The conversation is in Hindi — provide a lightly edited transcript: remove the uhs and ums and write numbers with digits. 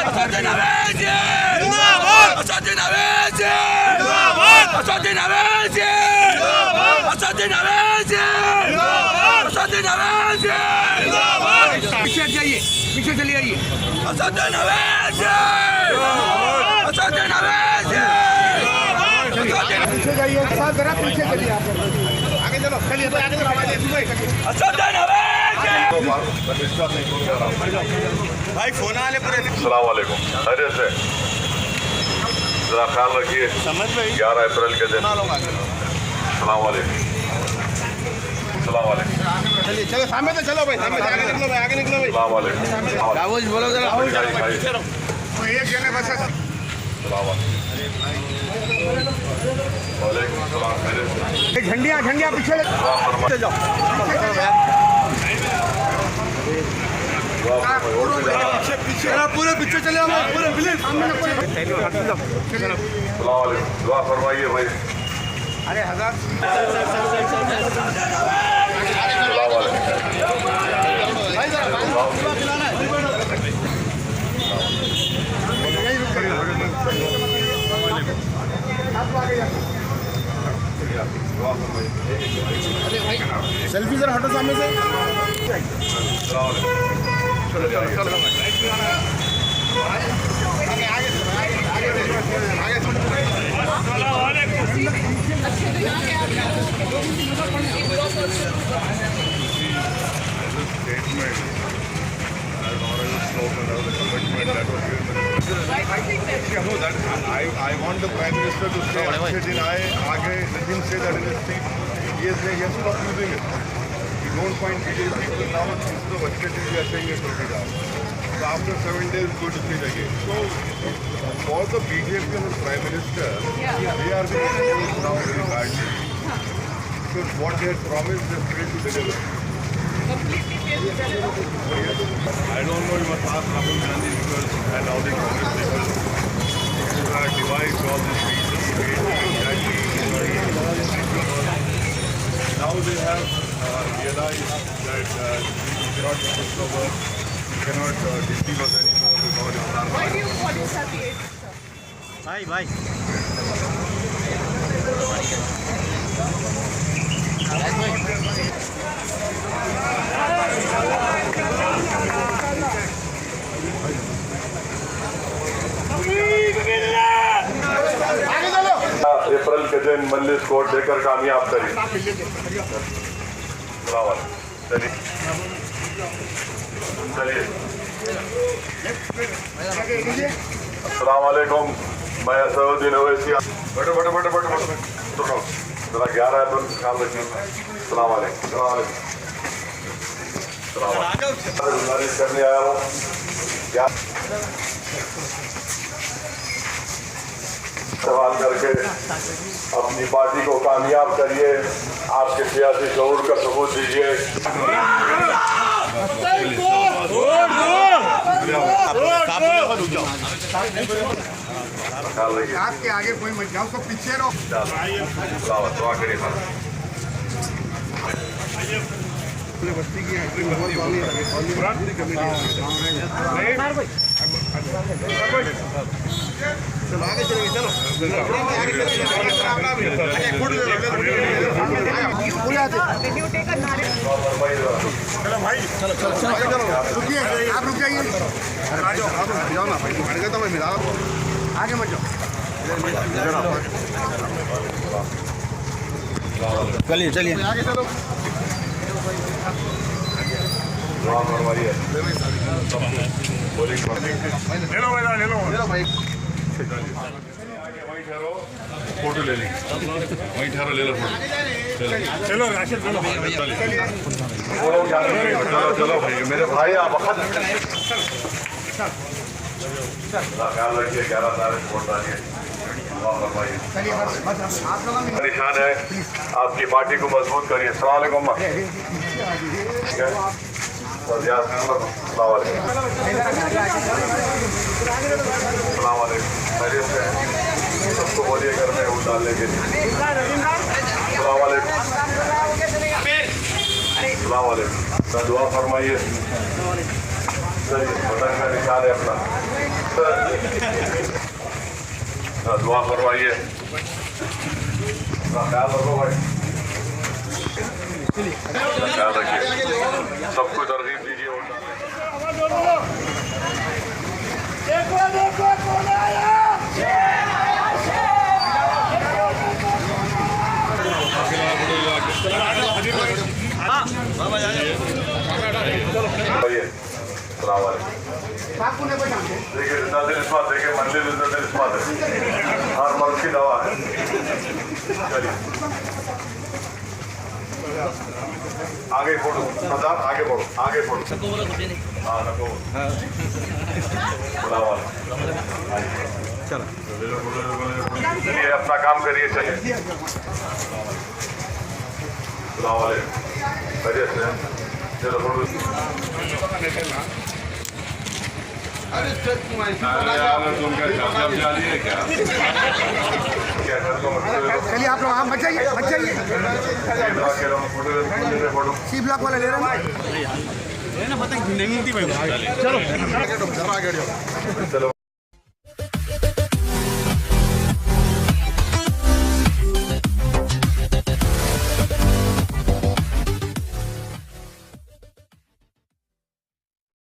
असदुद्दीन अवैसी जिंदाबाद, असदुद्दीन अवैसी जिंदाबाद, असदुद्दीन अवैसी जिंदाबाद, असदुद्दीन अवैसी जिंदाबाद, असदुद्दीन अवैसी जिंदाबाद। पीछे जाइए, पीछे चले आइए। असदुद्दीन अवैसी जिंदाबाद, असदुद्दीन अवैसी जिंदाबाद। पीछे जाइए, साथ जरा पीछे चलिए आप। आगे चलो, चलिए तो आगे चलो। असदुद्दीन अवैसी भाई फोन आले पूरे। अस्सलाम वालेकुम, खैरियत से? जरा ख्याल रखिए। 11 अप्रैल के दिन। अस्सलाम वालेकुम, अस्सलाम वालेकुम। चलिए चलो सामने तो चलो भाई, सामने आगे निकलो भाई, आगे निकलो भाई। अस्सलाम वालेकुम। राहुल बोलो जरा। अस्सलाम वालेकुम। एक जने बस। वालेकुम अस्सलाम, खैरियत से? झंडियाँ झंडियाँ पीछे ले जाओ। पूरे पीछे चले आओ, पूरे प्लीज सामने ना कोई। अस्सलाम वालेकुम, दुआ फरमाइए भाई। अरे हजार सेल्फी जरा हटो सामने से। I want the Prime Minister to say that let him say that in his speech. He has stopped using it. You don't find BJP people now instead of agitating, we are saying it will be done. So after 7 days, go to speak again. So for the BJP and the Prime Minister, they are being used now very badly. Because what they had promised, they failed to deliver. I don't know, you must ask Rahul Gandhi because and all the Congress people who have devised all this reason. Now they have realized that we cannot push over, we cannot deceive us anymore because it's our Why do you call yourself the eighth, sir? भाई अप्रैल के दिन मजलिस कोर्ट देकर कामयाब करी। चलिए अस्सलाम वालेकुम, मैं असदुद्दीन अवैसी। बैठो बैठो बैठो बैठो बैठो बैठो जरा 11 अप्रैल का ख्याल रखिए। अस्सलाम वालेकुम, गुजारिश करने आया हूँ क्या सवाल करके अपनी पार्टी को कामयाब करिए, आपके सियासी शऊर का सबूत दीजिए। आपके आगे कोई मत जाओ, सब पीछे रहो। दुआ करिए बस्ती की चलो आगे चलेंगे, चलो चलो भाई, चलो चलो चलो रुकिए, आप रुक जाइए। आप जाओ ना भाई, तो मैं मिला आगे मत जाओ। चलिए चलिए आगे चलो। ले लो भाई। फोटो ले ली, वहीं ठहरो, ले लो फोटो। चलो राशिद चलो चलो चलो भाई, मेरे भाई आप ख्याल रखिए। 11 तारीख वोट डालिए। निशान है, आपकी पार्टी को मजबूत करिए। अस्सलाम वालेकुम। अस्सलाम वालेकुम, खैरियत से? सबको बोलिए घर में वोट डालने के लिए। अस्सलाम वालेकुम, अस्सलाम वालेकुम। दुआ फरमाइए। वतन का निशान है अपना। दुआ करवाइए, ख्याल रखो भाई, ख्याल रखिए, सबको तरगीब दीजिए। देखो देखो कौन आया। देखिए जितना दिन इस बात देखिए मंदिर जितना दिन इस बात है, हर मर्ज की दवा है। चलिए आगे बढ़ो सरदार, आगे बढ़ो, आगे बढ़ो। हाँ नको चलो चलिए अपना काम करिए। चलिए वाले बढ़िया से चलो चलिए आप लोग आप बच जाइए सी ब्लॉक वाले ले रहे हैं चलो